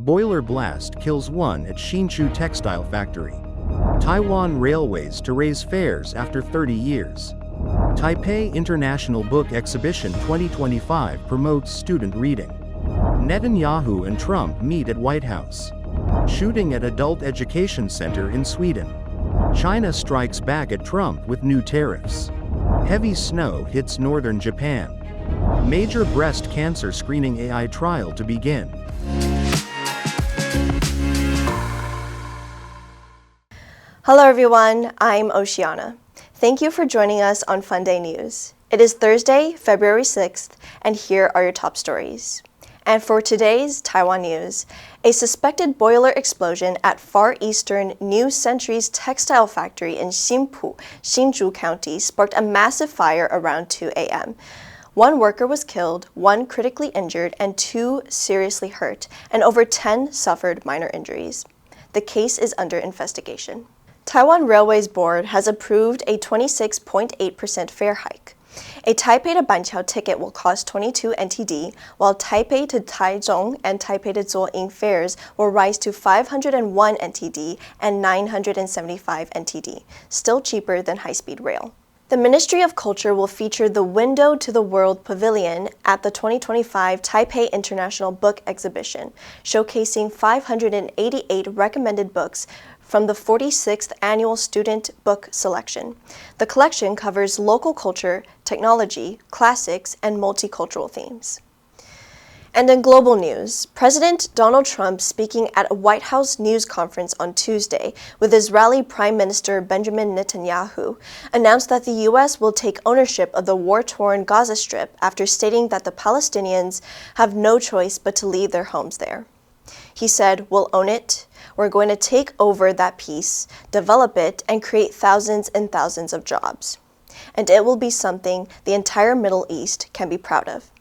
Boiler blast kills one at Hsinchu textile factory. Taiwan Railways to raise fares after 30 years. Taipei International Book Exhibition 2025 promotes student reading. Netanyahu and Trump meet at White House. Shooting at adult education center in Sweden. China strikes back at Trump with new tariffs. Heavy snow hits northern Japan. Major breast cancer screening AI trial to begin. Hello everyone, I'm Oceana. Thank you for joining us on Funday News. It is Thursday, February 6th, and here are your top stories. And for today's Taiwan news, a suspected boiler explosion at Far Eastern New Century's textile factory in Hsinchu County sparked a massive fire around 2 a.m. One worker was killed, one critically injured, and 2 seriously hurt, and over 10 suffered minor injuries. The case is under investigation. Taiwan Railways Board has approved a 26.8% fare hike. A Taipei to Banqiao ticket will cost 22 NTD, while Taipei to Taichung and Taipei to Zuoying fares will rise to 501 NTD and 975 NTD, still cheaper than high-speed rail. The Ministry of Culture will feature the Window to the World Pavilion at the 2025 Taipei International Book Exhibition, showcasing 588 recommended books from the 46th Annual Student Book Selection. The collection covers local culture, technology, classics, and multicultural themes. And in global news, President Donald Trump speaking at a White House news conference on Tuesday with Israeli Prime Minister Benjamin Netanyahu announced that the U.S. will take ownership of the war-torn Gaza Strip after stating that the Palestinians have no choice but to leave their homes there. He said, "We'll own it. We're going to take over that piece, develop it, and create thousands and thousands of jobs. And it will be something the entire Middle East can be proud of,"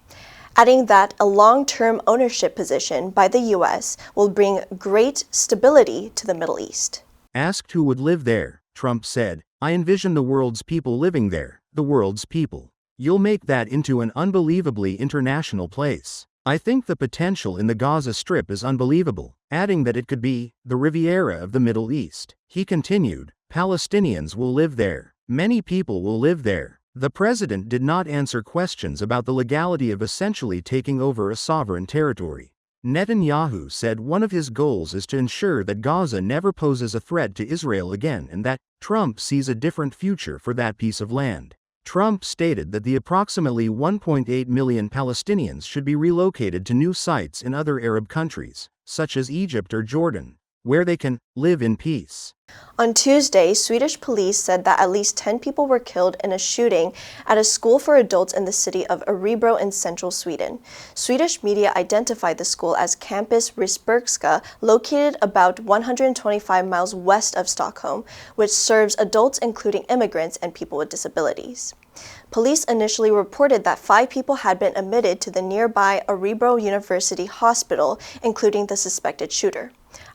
adding that a long-term ownership position by the U.S. will bring great stability to the Middle East. Asked who would live there, Trump said, "I envision the world's people living there, the world's people. You'll make that into an unbelievably international place. I think the potential in the Gaza Strip is unbelievable," adding that it could be the Riviera of the Middle East. He continued, "Palestinians will live there. Many people will live there." The president did not answer questions about the legality of essentially taking over a sovereign territory. Netanyahu said one of his goals is to ensure that Gaza never poses a threat to Israel again and that Trump sees a different future for that piece of land. Trump stated that the approximately 1.8 million Palestinians should be relocated to new sites in other Arab countries, such as Egypt or Jordan, where they can live in peace. On Tuesday, Swedish police said that at least 10 people were killed in a shooting at a school for adults in the city of Örebro in central Sweden. Swedish media identified the school as Campus Risbergska, located about 125 miles west of Stockholm, which serves adults including immigrants and people with disabilities. Police initially reported that 5 people had been admitted to the nearby Örebro University Hospital, including the suspected shooter.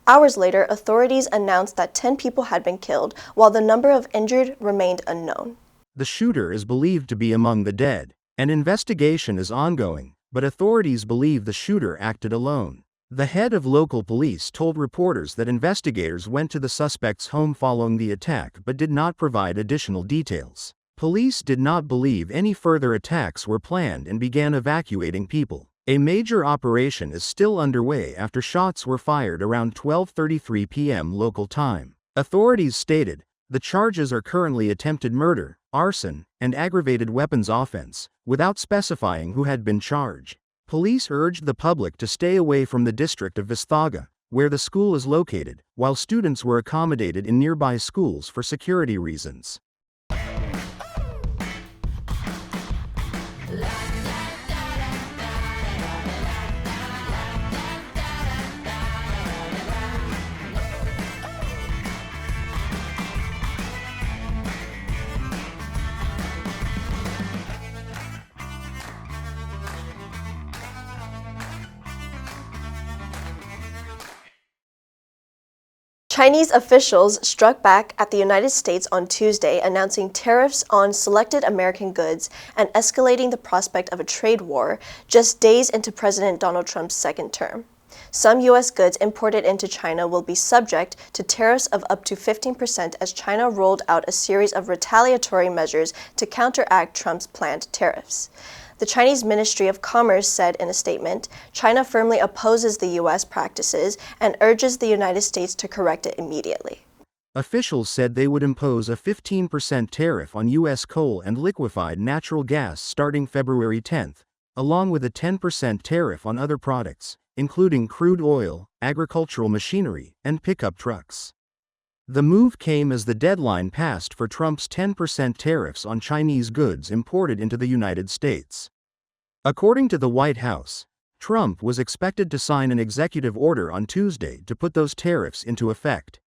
Hours later, authorities announced that 10 people had been killed, while the number of injured remained unknown. The shooter is believed to be among the dead. An investigation is ongoing, but authorities believe the shooter acted alone. The head of local police told reporters that investigators went to the suspect's home following the attack but did not provide additional details. Police did not believe any further attacks were planned and began evacuating people. A major operation is still underway after shots were fired around 12:33 p.m. local time. Authorities stated, the charges are currently attempted murder, arson, and aggravated weapons offense, without specifying who had been charged. Police urged the public to stay away from the district of Visthaga, where the school is located, while students were accommodated in nearby schools for security reasons. Chinese officials struck back at the United States on Tuesday, announcing tariffs on selected American goods and escalating the prospect of a trade war just days into President Donald Trump's second term. Some U.S. goods imported into China will be subject to tariffs of up to 15% as China rolled out a series of retaliatory measures to counteract Trump's planned tariffs. The Chinese Ministry of Commerce said in a statement, China firmly opposes the U.S. practices and urges the United States to correct it immediately. Officials said they would impose a 15% tariff on U.S. coal and liquefied natural gas starting February 10th, along with a 10% tariff on other products, including crude oil, agricultural machinery, and pickup trucks. The move came as the deadline passed for Trump's 10% tariffs on Chinese goods imported into the United States. According to the White House, Trump was expected to sign an executive order on Tuesday to put those tariffs into effect.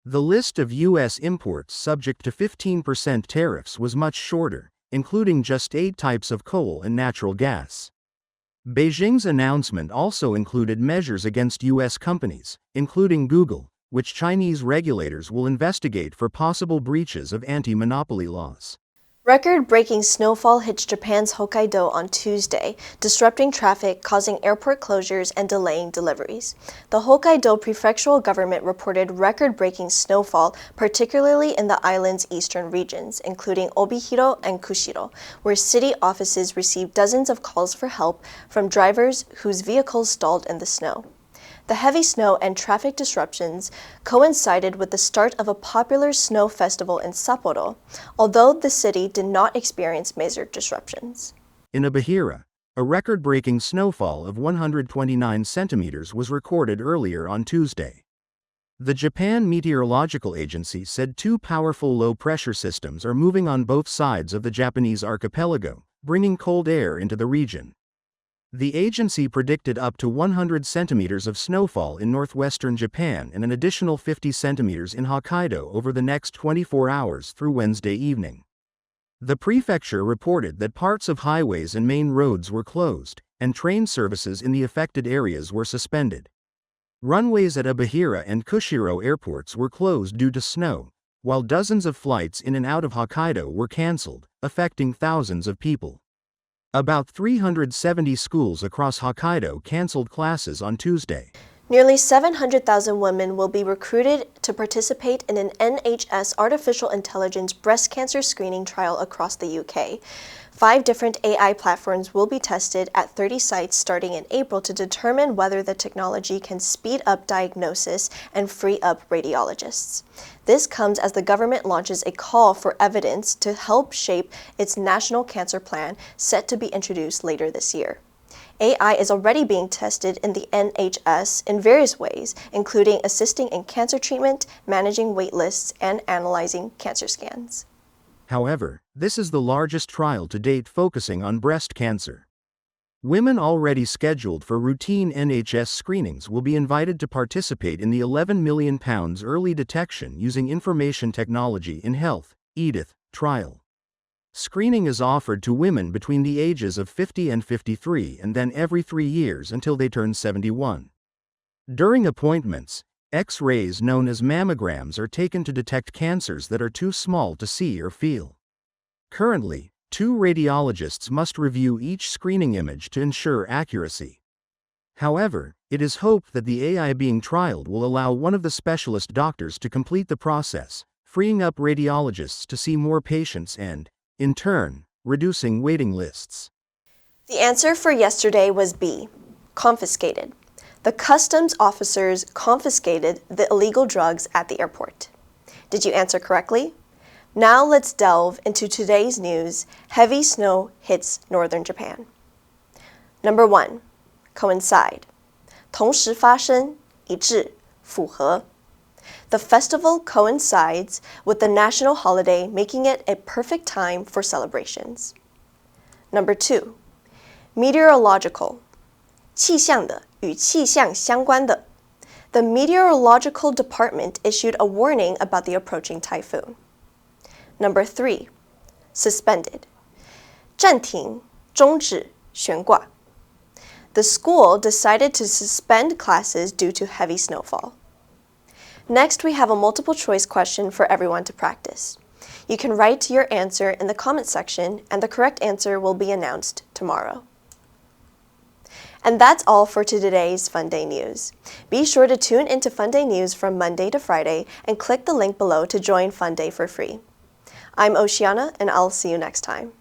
The list of U.S. imports subject to 15% tariffs was much shorter, including just 8 types of coal and natural gas. Beijing's announcement also included measures against U.S. companies, including Google, which Chinese regulators will investigate for possible breaches of anti-monopoly laws. Record-breaking snowfall hit Japan's Hokkaido on Tuesday, disrupting traffic, causing airport closures, and delaying deliveries. The Hokkaido prefectural government reported record-breaking snowfall, particularly in the island's eastern regions, including Obihiro and Kushiro, where city offices received dozens of calls for help from drivers whose vehicles stalled in the snow. The heavy snow and traffic disruptions coincided with the start of a popular snow festival in Sapporo, although the city did not experience major disruptions. In Obihira, a record-breaking snowfall of 129 centimeters was recorded earlier on Tuesday. The Japan Meteorological Agency said 2 powerful low-pressure systems are moving on both sides of the Japanese archipelago, bringing cold air into the region. The agency predicted up to 100 centimeters of snowfall in northwestern Japan and an additional 50 centimeters in Hokkaido over the next 24 hours through Wednesday evening. The prefecture reported that parts of highways and main roads were closed, and train services in the affected areas were suspended. Runways at Obihira and Kushiro airports were closed due to snow, while dozens of flights in and out of Hokkaido were canceled, affecting thousands of people. About 370 schools across Hokkaido canceled classes on Tuesday. Nearly 700,000 women will be recruited to participate in an NHS artificial intelligence breast cancer screening trial across the UK. 5 different AI platforms will be tested at 30 sites starting in April to determine whether the technology can speed up diagnosis and free up radiologists. This comes as the government launches a call for evidence to help shape its national cancer plan set to be introduced later this year. AI is already being tested in the NHS in various ways, including assisting in cancer treatment, managing wait lists, and analyzing cancer scans. However, this is the largest trial to date focusing on breast cancer. Women already scheduled for routine NHS screenings will be invited to participate in the £11 million Early Detection Using Information Technology in Health, EDITH, trial. Screening is offered to women between the ages of 50 and 53 and then every 3 years until they turn 71. During appointments, X-rays known as mammograms are taken to detect cancers that are too small to see or feel. Currently, 2 radiologists must review each screening image to ensure accuracy. However, it is hoped that the AI being trialed will allow one of the specialist doctors to complete the process, freeing up radiologists to see more patients and, in turn, reducing waiting lists. The answer for yesterday was B, confiscated. The customs officers confiscated the illegal drugs at the airport. Did you answer correctly? Now let's delve into today's news. Heavy snow hits northern Japan. Number 1, coincide. 同时发生，一致，符合。The festival coincides with the national holiday, making it a perfect time for celebrations. Number 2, meteorological. 气象的，与气象相关的。The meteorological department issued a warning about the approaching typhoon. Number 3, suspended. 暂停，终止，悬挂。The school decided to suspend classes due to heavy snowfall. Next, we have a multiple choice question for everyone to practice. You can write your answer in the comment section, and the correct answer will be announced tomorrow. And that's all for today's Funday News. Be sure to tune into Funday News from Monday to Friday and click the link below to join Funday for free. I'm Oceana, and I'll see you next time.